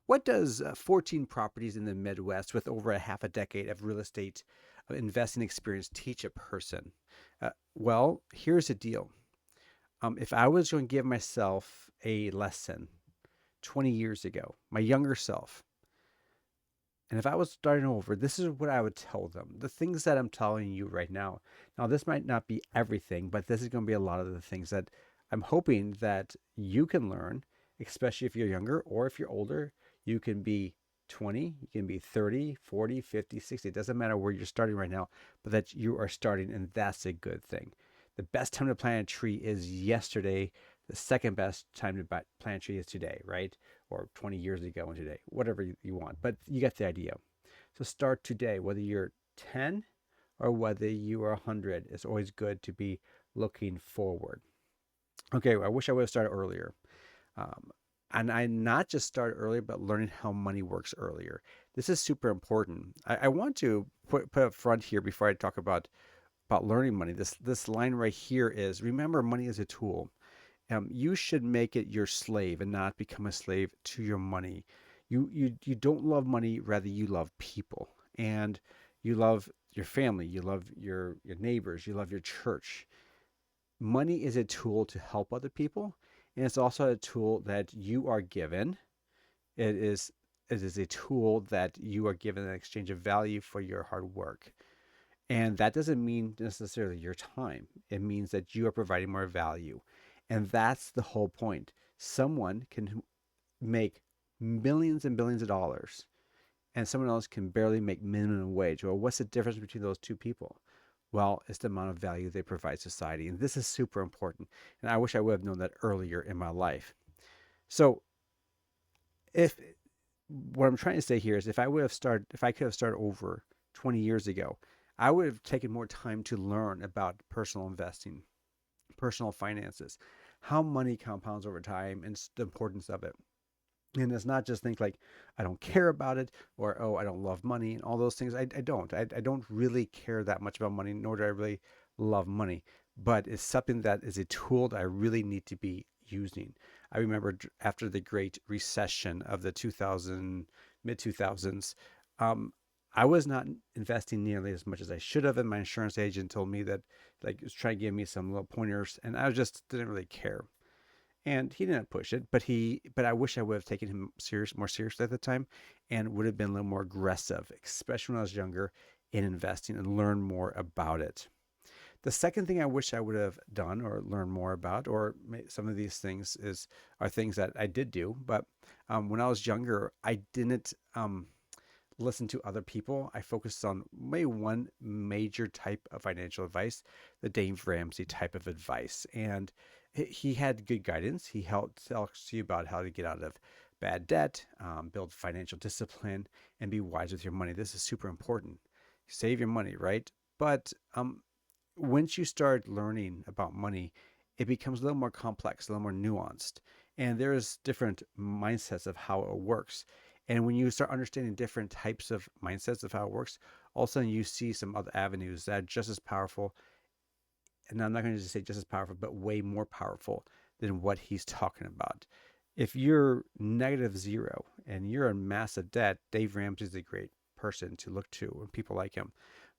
What does 14 properties in the Midwest with over a half a decade of real estate investing experience teach a person? Well, here's the deal. If I was going to give myself a lesson 20 years ago, my younger self, and if I was starting over, this is what I would tell them. The things that I'm telling you right now. Now, this might not be everything, but this is going to be a lot of the things that I'm hoping that you can learn, especially if you're younger or if you're older. You can be 20, you can be 30, 40, 50, 60. It doesn't matter where you're starting right now, but that you are starting, and that's a good thing. The best time to plant a tree is yesterday. The second best time to plant a tree is today, right? Or 20 years ago and today, whatever you want. But you get the idea. So start today, whether you're 10 or whether you are 100. It's always good to be looking forward. Okay, I wish I would have started earlier. Um, and I not just started earlier, but learning how money works earlier. This is super important. I want to put up front here before I talk about learning money. This line right here is remember money is a tool. You should make it your slave and not become a slave to your money. You don't love money, rather you love people, and you love your family, you love your neighbors, you love your church. Money is a tool to help other people, and it's also a tool that you are given. It is it is a tool that you are given in exchange of value for your hard work. And that doesn't mean necessarily your time. It means that you are providing more value. And that's the whole point. Someone can make millions and billions of dollars, and someone else can barely make minimum wage. Well, what's the difference between those two people? Well, it's the amount of value they provide society. And this is super important. And I wish I would have known that earlier in my life. So, if what I'm trying to say here is if I could have started over 20 years ago, I would have taken more time to learn about personal investing, personal finances, how money compounds over time, and the importance of it. And it's not just things like I don't care about it or oh I don't love money and all those things. I don't. I don't really care that much about money, nor do I really love money. But it's something that is a tool that I really need to be using. I remember after the Great Recession of the 2000 mid 2000s, um, I was not investing nearly as much as I should have, and my insurance agent told me that like was trying to give me some little pointers, and I just didn't really care, and he didn't push it, but I wish I would have taken him more seriously at the time, and would have been a little more aggressive, especially when I was younger, in investing and learn more about it. The second thing I wish I would have done or learned more about, or some of these things are things that I did do, but when I was younger, I didn't listen to other people. I focused on maybe one major type of financial advice, the Dave Ramsey type of advice. And he had good guidance. He helped talks you about how to get out of bad debt, build financial discipline, and be wise with your money. This is super important. Save your money, right? But once you start learning about money, it becomes a little more complex, a little more nuanced. And there's different mindsets of how it works. And when you start understanding different types of mindsets of how it works, all of a sudden you see some other avenues that are just as powerful. And I'm not going to just say just as powerful, but way more powerful than what he's talking about. If you're negative zero and you're in massive debt, Dave Ramsey is a great person to look to and people like him.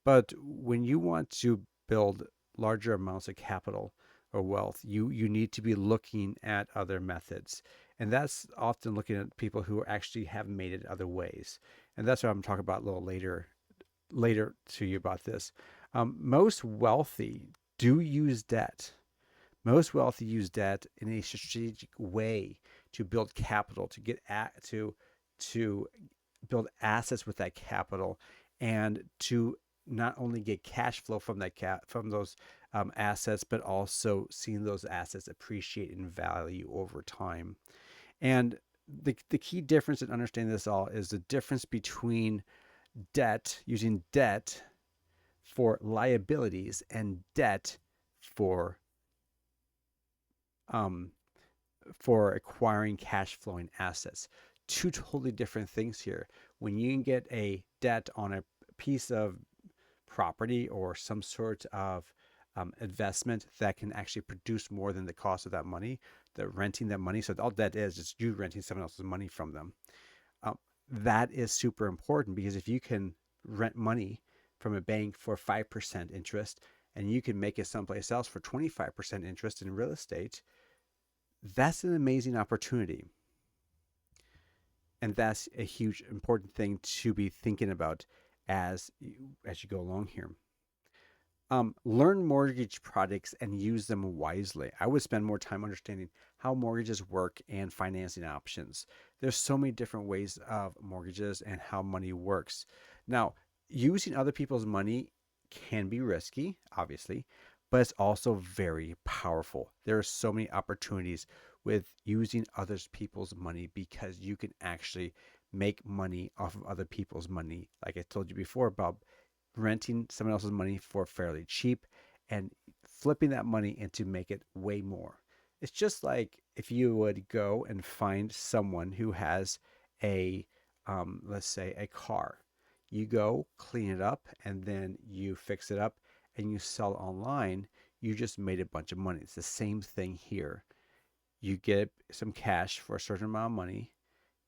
But when you want to build larger amounts of capital or wealth, you need to be looking at other methods. And that's often looking at people who actually have made it other ways. And that's what I'm talking about a little later to you about this. Most wealthy do use debt. Most wealthy use debt in a strategic way to build capital, to get to build assets with that capital, and to not only get cash flow from from those assets, but also seeing those assets appreciate in value over time. And the key difference in understanding this all is the difference between using debt for liabilities and debt for um, for acquiring cash flowing assets. Two totally different things here. When you can get a debt on a piece of property or some sort of investment that can actually produce more than the cost of that money, the renting that money. So all that is you renting someone else's money from them. Um, that is super important because if you can rent money from a bank for 5% interest and you can make it someplace else for 25% interest in real estate, that's an amazing opportunity. And that's a huge important thing to be thinking about as you go along here. Learn mortgage products and use them wisely. I would spend more time understanding how mortgages work and financing options. There's so many different ways of mortgages and how money works. Now, using other people's money can be risky, obviously, but it's also very powerful. There are so many opportunities with using other people's money because you can actually make money off of other people's money. Like I told you before about renting someone else's money for fairly cheap and flipping that money into make it way more. It's just like if you would go and find someone who has a, let's say, a car. You go clean it up and then you fix it up and you sell it online. You just made a bunch of money. It's the same thing here. You get some cash for a certain amount of money,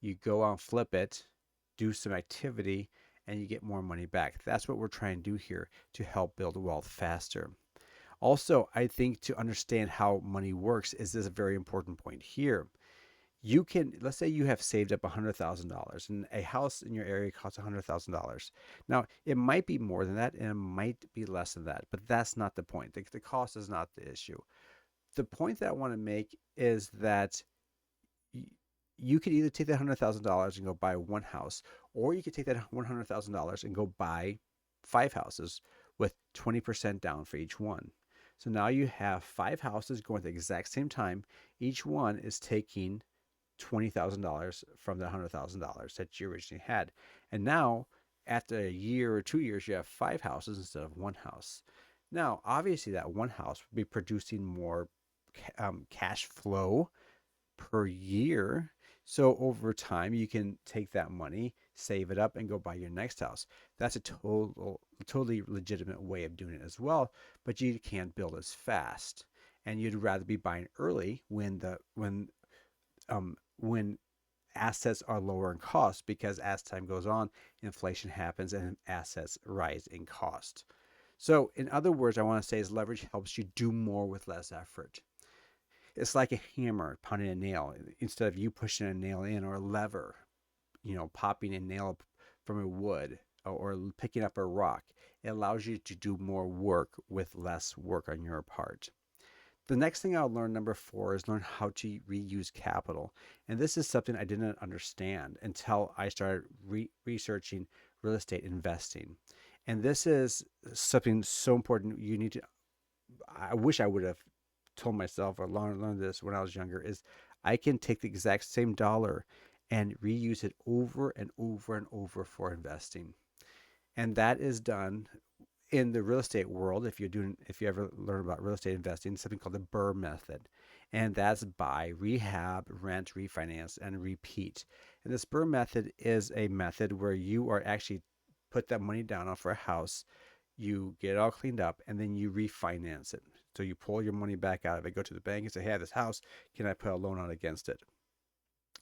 you go out and flip it, do some activity, and you get more money back. That's what we're trying to do here to help build wealth faster. Also, I think to understand how money works is this a very important point here. You can, let's say you have saved up $100,000 and a house in your area costs $100,000. Now, it might be more than that and it might be less than that, but that's not the point. The cost is not the issue. The point that I want to make is that you could either take that $100,000 and go buy one house, or you could take that $100,000 and go buy 5 houses with 20% down for each one. So now you have 5 houses going at the exact same time. Each one is taking $20,000 from the $100,000 that you originally had. And now, after a year or 2 years, you have 5 houses instead of one house. Now, obviously, that one house would be producing more cash flow per year. So over time, you can take that money, save it up, and go buy your next house. That's a totally legitimate way of doing it as well. But you can't build as fast, and you'd rather be buying early when assets are lower in cost, because as time goes on, inflation happens and assets rise in cost. So, in other words, I want to say is leverage helps you do more with less effort. It's like a hammer pounding a nail instead of you pushing a nail in, or a lever, popping a nail from a wood, or picking up a rock. It allows you to do more work with less work on your part. The next thing I'll learn, number 4, is learn how to reuse capital. And this is something I didn't understand until I started researching real estate investing. And this is something so important. I wish I would have told myself or learned this when I was younger, is I can take the exact same dollar and reuse it over and over and over for investing. And that is done in the real estate world. If you ever learn about real estate investing, something called the BRRRR method. And that's buy, rehab, rent, refinance, and repeat. And this BRRRR method is a method where you are actually put that money down on for a house, you get it all cleaned up, and then you refinance it. So you pull your money back out of it, go to the bank and say, hey, I have this house, can I put a loan on against it?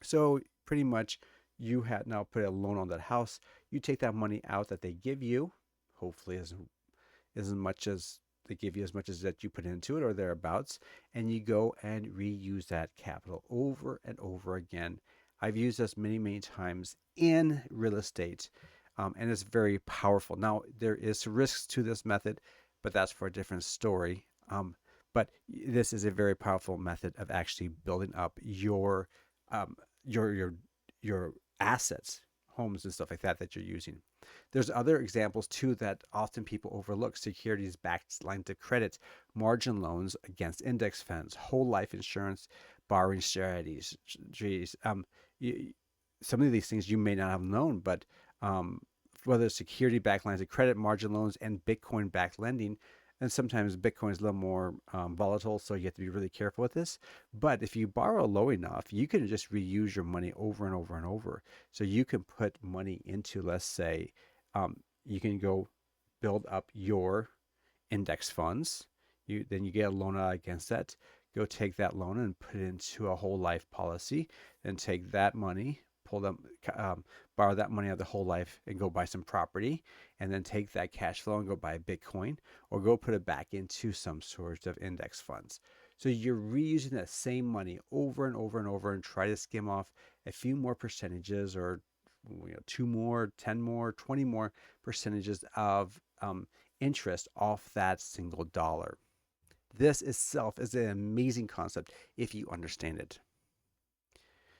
So pretty much you had now put a loan on that house. You take that money out that they give you, hopefully as much as they give you, as much as that you put into it or thereabouts, and you go and reuse that capital over and over again. I've used this many times in real estate, and it's very powerful. Now, there is risks to this method, but that's for a different story. But this is a very powerful method of actually building up um, your your your assets, homes and stuff like that you're using. There's other examples too that often people overlook: securities backed lines of credit, margin loans against index funds, whole life insurance, borrowing strategies. You, some of these things you may not have known, but um, whether it's security backed lines of credit, margin loans, and Bitcoin backed lending. And sometimes Bitcoin is a little more volatile, so you have to be really careful with this. But if you borrow low enough, you can just reuse your money over and over and over. So you can put money into, let's say, you can go build up your index funds. Then you get a loan out against that. Go take that loan and put it into a whole life policy. Then take that money, pull them, borrow that money out of the whole life and go buy some property, and then take that cash flow and go buy Bitcoin, or go put it back into some sort of index funds. So you're reusing that same money over and over and over, and try to skim off a few more percentages, or two more, 10 more, 20 more percentages of interest off that single dollar. This itself is an amazing concept if you understand it.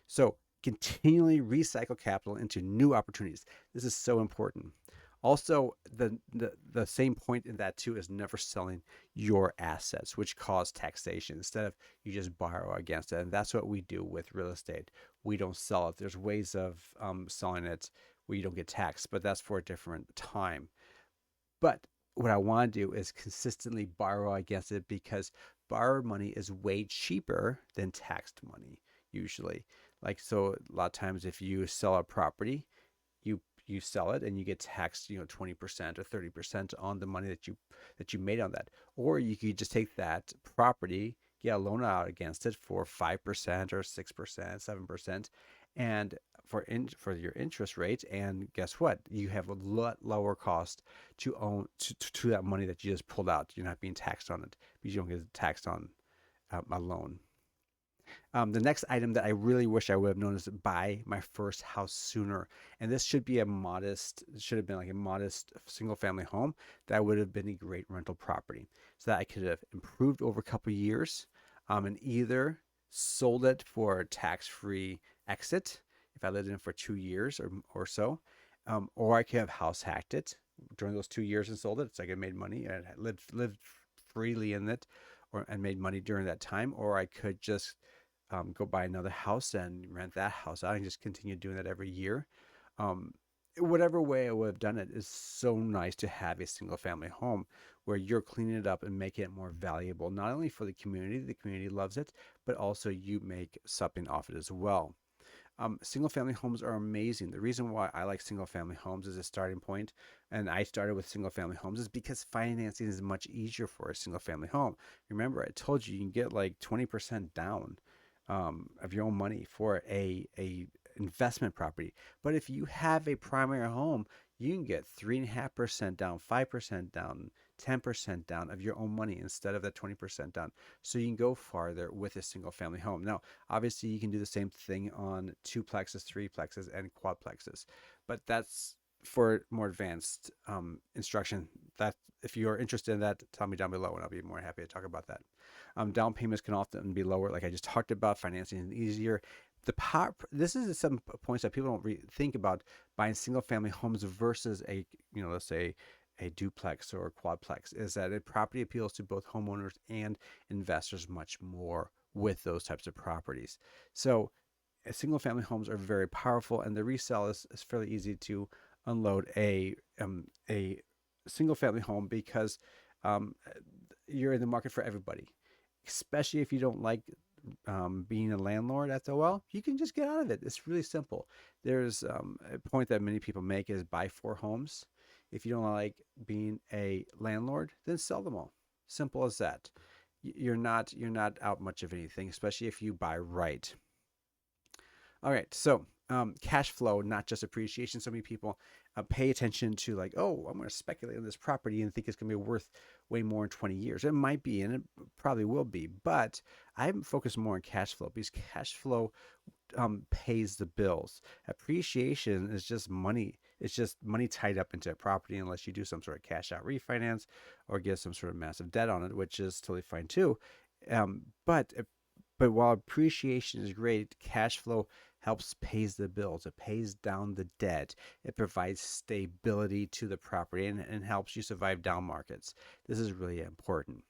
So continually recycle capital into new opportunities. This is so important. Also, the same point in that too is never selling your assets, which cause taxation. Instead of, you just borrow against it, and that's what we do with real estate. We don't sell it. There's ways of selling it where you don't get taxed, but that's for a different time. But what I want to do is consistently borrow against it, because borrowed money is way cheaper than taxed money usually. Like, so a lot of times if you sell a property, you sell it and you get taxed, 20% or 30% on the money that you made on that. Or you could just take that property, get a loan out against it for 5% or 6%, 7%, and for your interest rate. And guess what? You have a lot lower cost to own to that money that you just pulled out. You're not being taxed on it because you don't get taxed on a loan. The next item that I really wish I would have known is buy my first house sooner. And this should be should have been like a modest single family home that would have been a great rental property, so that I could have improved over a couple of years, and either sold it for a tax-free exit if I lived in it for 2 years or so, or I could have house hacked it during those 2 years and sold it. So I could have made money and lived freely in it, and made money during that time. Or I could just go buy another house and rent that house out and just continue doing that every year. Um, Whatever way I would have done it, is so nice to have a single family home where you're cleaning it up and making it more valuable, not only for the community loves it, but also you make something off it as well. Single family homes are amazing. The reason why I like single family homes as a starting point, and I started with single family homes, is because financing is much easier for a single family home. Remember, I told you can get like 20% down of your own money for a investment property. But if you have a primary home, you can get 3.5% down, 5% down, 10% down of your own money instead of that 20% down. So you can go farther with a single family home. Now, obviously, you can do the same thing on duplexes, threeplexes, and quadplexes, but that's for more advanced instruction. That, if you're interested in that, tell me down below, and I'll be more happy to talk about that. Down payments can often be lower, like I just talked about. Financing is easier. This is some points that people don't think about buying single family homes versus let's say a duplex or a quadplex, is that a property appeals to both homeowners and investors much more with those types of properties. So single family homes are very powerful, and the resale is fairly easy to unload a single family home, because um, you're in the market for everybody, especially if you don't like being a landlord at the well. You can just get out of it. It's really simple. There's a point that many people make is buy 4 homes. If you don't like being a landlord, then sell them all. Simple as that. You're not out much of anything, especially if you buy right. All right, so cash flow, not just appreciation. So many people pay attention to, like, oh, I'm going to speculate on this property and think it's going to be worth way more in 20 years. It might be, and it probably will be, but I'm focused more on cash flow, because cash flow pays the bills. Appreciation is just money. It's just money tied up into a property, unless you do some sort of cash out refinance or get some sort of massive debt on it, which is totally fine too. Um, but but while appreciation is great, cash flow helps pays the bills. It pays down the debt. It provides stability to the property, and helps you survive down markets. This is really important.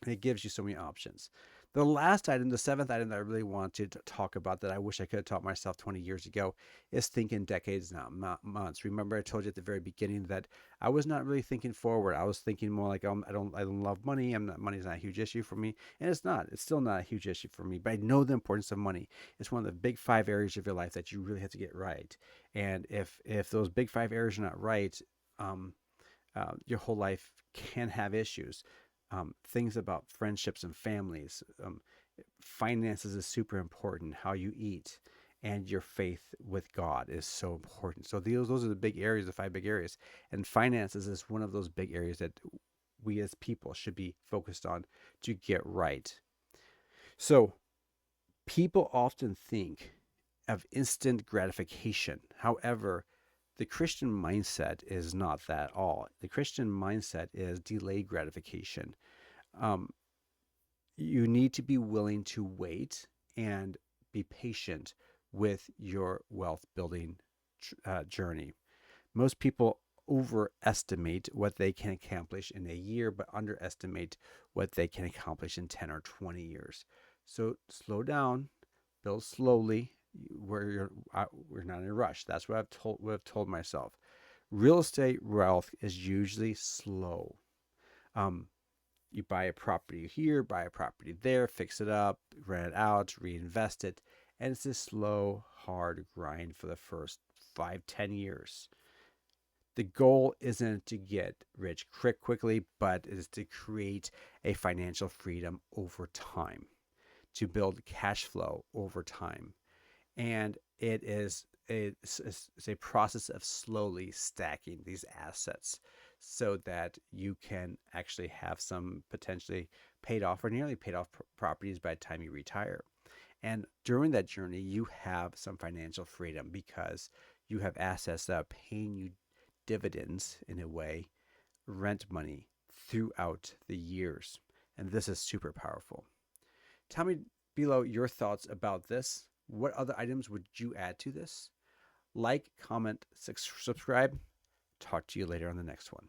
It gives you so many options. The last item, the seventh item that I really wanted to talk about, that I wish I could have taught myself 20 years ago, is thinking decades, not months. Remember, I told you at the very beginning that I was not really thinking forward. I was thinking more like, I don't love money. Money's not a huge issue for me, and it's not. It's still not a huge issue for me. But I know the importance of money. It's one of the big 5 areas of your life that you really have to get right. And if those big 5 areas are not right, um, your whole life can have issues. Things about friendships and families. Finances is super important. How you eat, and your faith with God is so important. So those are the big areas, the five big areas. And finances is one of those big areas that we as people should be focused on to get right. So people often think of instant gratification. However, the Christian mindset is not that at all. The Christian mindset is delayed gratification. Um, you need to be willing to wait and be patient with your wealth building journey. Most people overestimate what they can accomplish in a year, but underestimate what they can accomplish in 10 or 20 years. So slow down, build slowly. We're not in a rush. That's what I've told myself. Real estate wealth is usually slow. Um, you buy a property here, buy a property there, fix it up, rent it out, reinvest it. And it's a slow, hard grind for the first 5, 10 years. The goal isn't to get rich quickly, but is to create a financial freedom over time, to build cash flow over time. And it's a process of slowly stacking these assets so that you can actually have some potentially paid off or nearly paid off properties by the time you retire. And during that journey, you have some financial freedom because you have assets that are paying you dividends in a way, rent money throughout the years. And this is super powerful. Tell me below your thoughts about this. What other items would you add to this? Like, comment, subscribe. Talk to you later on the next one.